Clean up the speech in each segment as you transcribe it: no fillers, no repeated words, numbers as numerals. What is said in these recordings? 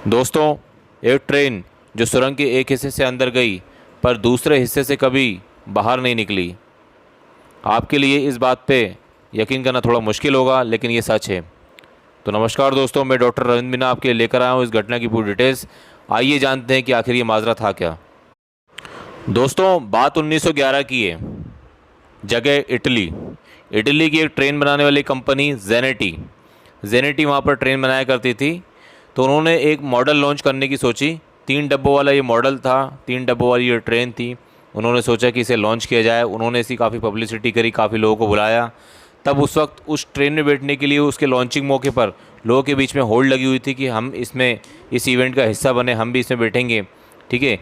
दोस्तों, एक ट्रेन जो सुरंग के एक हिस्से से अंदर गई पर दूसरे हिस्से से कभी बाहर नहीं निकली। आपके लिए इस बात पे यकीन करना थोड़ा मुश्किल होगा, लेकिन ये सच है। तो नमस्कार दोस्तों, मैं डॉक्टर रविंद्र मीना आपके लिए लेकर आया हूँ इस घटना की पूरी डिटेल्स। आइए जानते हैं कि आखिर ये माजरा था क्या। दोस्तों, बात 1911 की है। जगह इटली। इटली की एक ट्रेन बनाने वाली कंपनी जेनेटी वहाँ पर ट्रेन बनाया करती थी। तो उन्होंने एक मॉडल लॉन्च करने की सोची। 3 डब्बों वाला ये मॉडल था, 3 डब्बों वाली ये ट्रेन थी। उन्होंने सोचा कि इसे लॉन्च किया जाए। उन्होंने इसकी काफ़ी पब्लिसिटी करी, काफ़ी लोगों को बुलाया। तब उस वक्त उस ट्रेन में बैठने के लिए उसके लॉन्चिंग मौके पर लोगों के बीच में होड़ लगी हुई थी कि हम इसमें इस इवेंट का हिस्सा बने, हम भी इसमें बैठेंगे। ठीक है।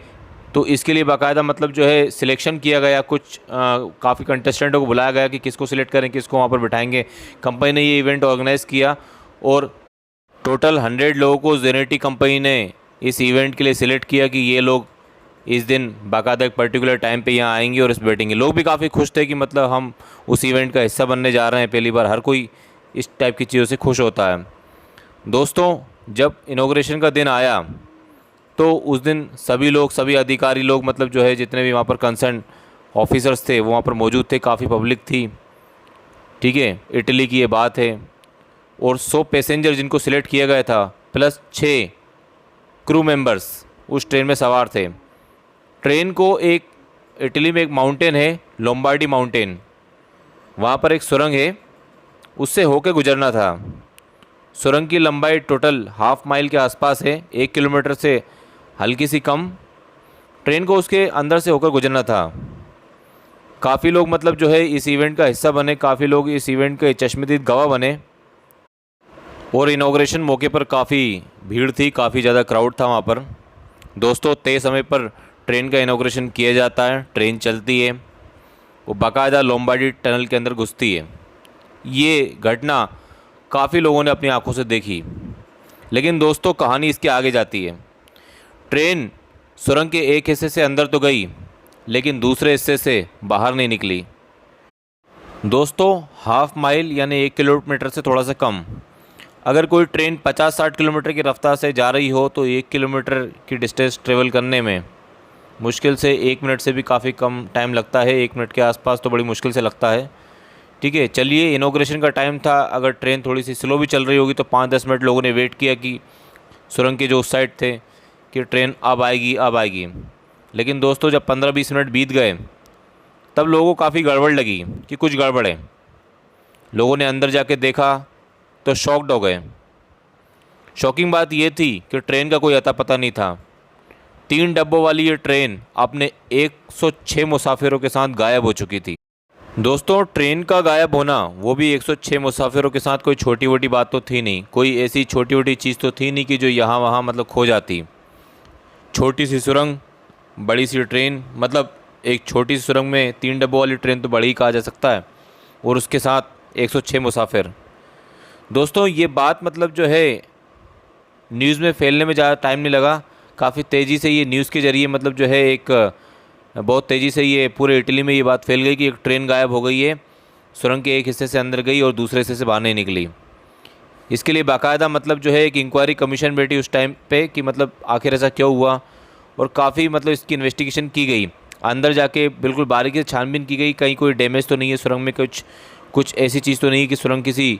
तो इसके लिए बाकायदा मतलब जो है सिलेक्शन किया गया। कुछ काफ़ी कंटेस्टेंटों को बुलाया गया कि किसको सिलेक्ट करें, किसको वहाँ पर बिठाएंगे। कंपनी ने ये इवेंट ऑर्गेनाइज़ किया और टोटल 100 लोगों को जेनेटी कंपनी ने इस इवेंट के लिए सिलेक्ट किया कि ये लोग इस दिन बाकायदा एक पर्टिकुलर टाइम पे यहाँ आएंगे और इस बैठेंगे। लोग भी काफ़ी खुश थे कि मतलब हम उस इवेंट का हिस्सा बनने जा रहे हैं। पहली बार हर कोई इस टाइप की चीज़ों से खुश होता है। दोस्तों, जब इनॉग्रेशन का दिन आया तो उस दिन सभी लोग, सभी अधिकारी लोग मतलब जो है जितने भी वहाँ पर कंसर्न ऑफिसर्स थे वो वहाँ पर मौजूद थे। काफ़ी पब्लिक थी। ठीक है, इटली की ये बात है। और 100 पैसेंजर जिनको सिलेक्ट किया गया था प्लस 6 क्रू मेंबर्स उस ट्रेन में सवार थे। ट्रेन को एक इटली में एक माउंटेन है, लोम्बार्डी माउंटेन, वहाँ पर एक सुरंग है, उससे होकर गुजरना था। सुरंग की लंबाई टोटल हाफ माइल के आसपास है, 1 किलोमीटर से हल्की सी कम। ट्रेन को उसके अंदर से होकर गुजरना था। काफ़ी लोग मतलब जो है इस इवेंट का हिस्सा बने, काफ़ी लोग इस इवेंट के चश्मदीद गवाह बने। और इनॉग्रेशन मौके पर काफ़ी भीड़ थी, काफ़ी ज़्यादा क्राउड था वहाँ पर। दोस्तों, तय समय पर ट्रेन का इनॉग्रेशन किया जाता है, ट्रेन चलती है, वो बाकायदा लोम्बार्डी टनल के अंदर घुसती है। ये घटना काफ़ी लोगों ने अपनी आंखों से देखी। लेकिन दोस्तों, कहानी इसके आगे जाती है। ट्रेन सुरंग के एक हिस्से से अंदर तो गई, लेकिन दूसरे हिस्से से बाहर नहीं निकली। दोस्तों, हाफ माइल यानी 1 किलोमीटर से थोड़ा सा कम। अगर कोई ट्रेन 50-60 किलोमीटर की रफ्तार से जा रही हो तो 1 किलोमीटर की डिस्टेंस ट्रेवल करने में मुश्किल से 1 मिनट से भी काफ़ी कम टाइम लगता है। 1 मिनट के आसपास तो बड़ी मुश्किल से लगता है। ठीक है, चलिए, इनॉग्रेशन का टाइम था। अगर ट्रेन थोड़ी सी स्लो भी चल रही होगी तो 5-10 मिनट लोगों ने वेट किया कि सुरंग के जो उस साइड थे कि ट्रेन अब आएगी, अब आएगी। लेकिन दोस्तों, जब 15-20 मिनट बीत गए तब लोगों को काफ़ी गड़बड़ लगी कि कुछ गड़बड़ है। लोगों ने अंदर जाके देखा तो शॉक्ड हो गए। शॉकिंग बात यह थी कि ट्रेन का कोई अता पता नहीं था। 3 डब्बों वाली ये ट्रेन अपने 106 मुसाफिरों के साथ गायब हो चुकी थी। दोस्तों, ट्रेन का गायब होना, वो भी 106 मुसाफिरों के साथ, कोई छोटी वोटी बात तो थी नहीं। कोई ऐसी छोटी वोटी चीज़ तो थी नहीं कि जो यहाँ वहाँ मतलब खो जाती। छोटी सी सुरंग, बड़ी सी ट्रेन, मतलब एक छोटी सी सुरंग में 3 डब्बों वाली ट्रेन तो बड़ी ही कहा जा सकता है, और उसके साथ 106 मुसाफिर। दोस्तों, ये बात मतलब जो है न्यूज़ में फैलने में ज़्यादा टाइम नहीं लगा। काफ़ी तेज़ी से ये न्यूज़ के ज़रिए मतलब जो है एक बहुत तेज़ी से ये पूरे इटली में ये बात फैल गई कि एक ट्रेन गायब हो गई है, सुरंग के एक हिस्से से अंदर गई और दूसरे हिस्से से बाहर नहीं निकली। इसके लिए बाकायदा मतलब जो है एक इंक्वायरी कमीशन बैठी उस टाइम पे कि मतलब आखिर ऐसा क्यों हुआ, और काफ़ी मतलब इसकी इन्वेस्टिगेशन की गई। अंदर जाके बिल्कुल बारीकी से छानबीन की गई, कहीं कोई डैमेज तो नहीं है सुरंग में, कुछ ऐसी चीज़ तो नहीं है कि सुरंग किसी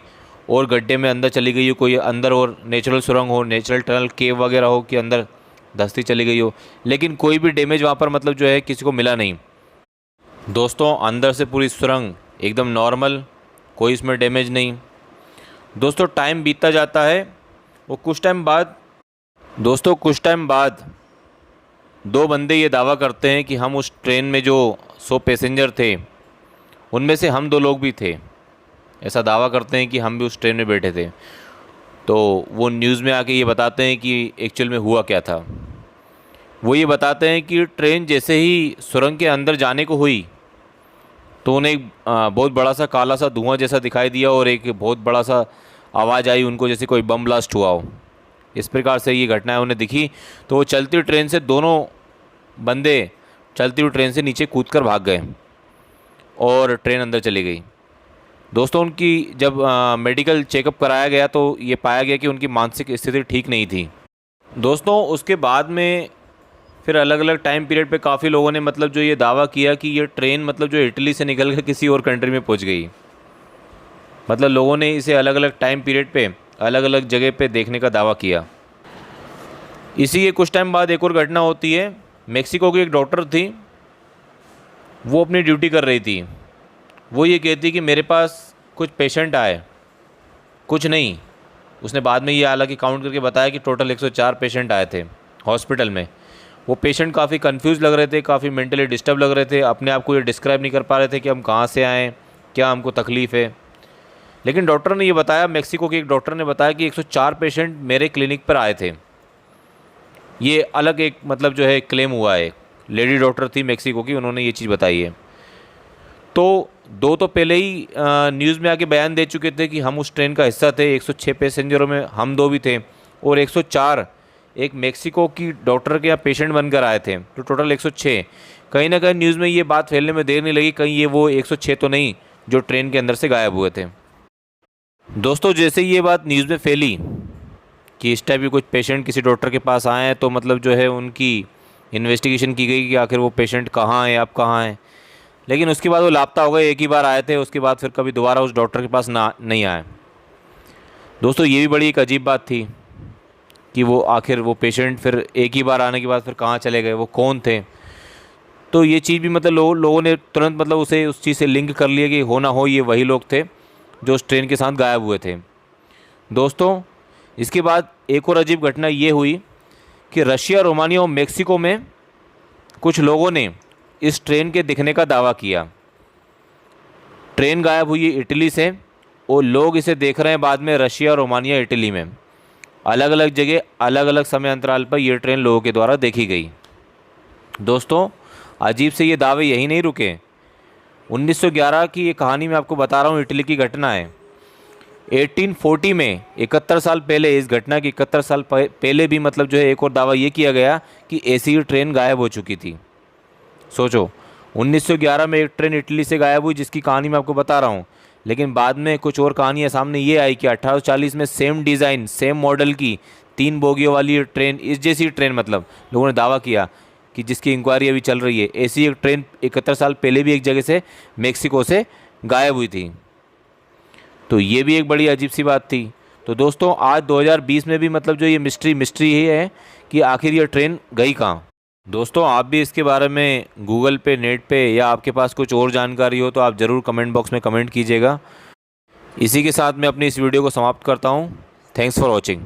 और गड्ढे में अंदर चली गई हो, कोई अंदर और नेचुरल सुरंग हो, नेचुरल टनल केव वगैरह हो कि अंदर धंसती चली गई हो। लेकिन कोई भी डैमेज वहाँ पर मतलब जो है किसी को मिला नहीं। दोस्तों, अंदर से पूरी सुरंग एकदम नॉर्मल, कोई इसमें डैमेज नहीं। दोस्तों, टाइम बीतता जाता है। वो कुछ टाइम बाद दो बंदे ये दावा करते हैं कि हम उस ट्रेन में जो 100 पैसेंजर थे उनमें से हम 2 लोग भी थे। ऐसा दावा करते हैं कि हम भी उस ट्रेन में बैठे थे। तो वो न्यूज़ में आके ये बताते हैं कि एक्चुअल में हुआ क्या था। वो ये बताते हैं कि ट्रेन जैसे ही सुरंग के अंदर जाने को हुई तो उन्हें एक बहुत बड़ा सा काला सा धुआं जैसा दिखाई दिया, और एक बहुत बड़ा सा आवाज़ आई उनको, जैसे कोई बम ब्लास्ट हुआ हो। इस प्रकार से ये घटनाएं उन्हें दिखी। तो वो चलती ट्रेन से, दोनों बंदे चलती हुई ट्रेन से नीचे कूदकर भाग गए और ट्रेन अंदर चली गई। दोस्तों, उनकी जब मेडिकल चेकअप कराया गया तो ये पाया गया कि उनकी मानसिक स्थिति ठीक नहीं थी। दोस्तों उसके बाद में फिर अलग अलग टाइम पीरियड पे काफ़ी लोगों ने मतलब जो ये दावा किया कि ये ट्रेन मतलब जो इटली से निकल कर किसी और कंट्री में पहुंच गई। मतलब लोगों ने इसे अलग अलग टाइम पीरियड पे अलग अलग जगह पे देखने का दावा किया। इसी के कुछ टाइम बाद एक और घटना होती है। मेक्सिको की एक डॉक्टर थी, वो अपनी ड्यूटी कर रही थी। वो ये कहती कि मेरे पास कुछ पेशेंट आए, कुछ नहीं, उसने बाद में ये हालांकि काउंट करके बताया कि टोटल 104 पेशेंट आए थे हॉस्पिटल में। वो पेशेंट काफ़ी कंफ्यूज लग रहे थे, काफ़ी मेंटली डिस्टर्ब लग रहे थे, अपने आप को ये डिस्क्राइब नहीं कर पा रहे थे कि हम कहाँ से आए, क्या हमको तकलीफ़ है। लेकिन डॉक्टर ने ये बताया, मेक्सिको के एक डॉक्टर ने बताया कि 104 पेशेंट मेरे क्लिनिक पर आए थे। ये अलग एक मतलब जो है क्लेम हुआ है। लेडी डॉक्टर थी मेक्सिको की, उन्होंने ये चीज़ बताई है। तो दो तो पहले ही न्यूज़ में आके बयान दे चुके थे कि हम उस ट्रेन का हिस्सा थे। 106 पैसेंजरों में हम दो भी थे और 104 एक मेक्सिको की डॉक्टर के यहाँ पेशेंट बनकर आए थे, तो टोटल 106। कहीं ना कहीं न्यूज़ में ये बात फैलने में देर नहीं लगी, कहीं ये वो 106 तो नहीं जो ट्रेन के अंदर से गायब हुए थे। दोस्तों जैसे ही ये बात न्यूज़ में फैली कि इस टाइप के कुछ पेशेंट किसी डॉक्टर के पास आए हैं, तो मतलब जो है उनकी इन्वेस्टिगेशन की गई कि आखिर वो पेशेंट कहाँ है, अब कहाँ हैं। लेकिन उसके बाद वो लापता हो गए। एक ही बार आए थे, उसके बाद फिर कभी दोबारा उस डॉक्टर के पास ना नहीं आए। दोस्तों ये भी बड़ी एक अजीब बात थी कि वो आखिर वो पेशेंट फिर एक ही बार आने के बाद फिर कहाँ चले गए, वो कौन थे। तो ये चीज़ भी मतलब लोगों ने तुरंत मतलब उसे उस चीज़ से लिंक कर लिया कि हो ना हो ये वही लोग थे जो उस ट्रेन के साथ गायब हुए थे। दोस्तों इसके बाद एक और अजीब घटना ये हुई कि रशिया, रोमानिया और मेक्सिको में कुछ लोगों ने इस ट्रेन के दिखने का दावा किया। ट्रेन गायब हुई है इटली से और लोग इसे देख रहे हैं बाद में रशिया, रोमानिया, इटली में अलग अलग जगह अलग अलग समय अंतराल पर यह ट्रेन लोगों के द्वारा देखी गई। दोस्तों अजीब से ये दावे यही नहीं रुके। 1911 की ये कहानी मैं आपको बता रहा हूँ, इटली की घटना है। 1840 में 71 साल पहले, इस घटना की 71 साल पहले भी मतलब जो है एक और दावा ये किया गया कि ऐसी ही ट्रेन गायब हो चुकी थी। सोचो 1911 में एक ट्रेन इटली से गायब हुई जिसकी कहानी मैं आपको बता रहा हूँ। लेकिन बाद में कुछ और कहानियाँ सामने ये आई कि 1840 में सेम डिज़ाइन, सेम मॉडल की 3 बोगियों वाली ट्रेन, इस जैसी ट्रेन मतलब लोगों ने दावा किया कि जिसकी इंक्वायरी अभी चल रही है, ऐसी एक ट्रेन 71 साल पहले भी एक जगह से मेक्सिको से गायब हुई थी। तो ये भी एक बड़ी अजीब सी बात थी। तो दोस्तों आज 2020 में भी मतलब जो ये मिस्ट्री ही है कि आखिर ये ट्रेन गई कहाँ। दोस्तों आप भी इसके बारे में गूगल पे, नेट पे या आपके पास कुछ और जानकारी हो तो आप ज़रूर कमेंट बॉक्स में कमेंट कीजिएगा। इसी के साथ मैं अपनी इस वीडियो को समाप्त करता हूँ। Thanks for watching.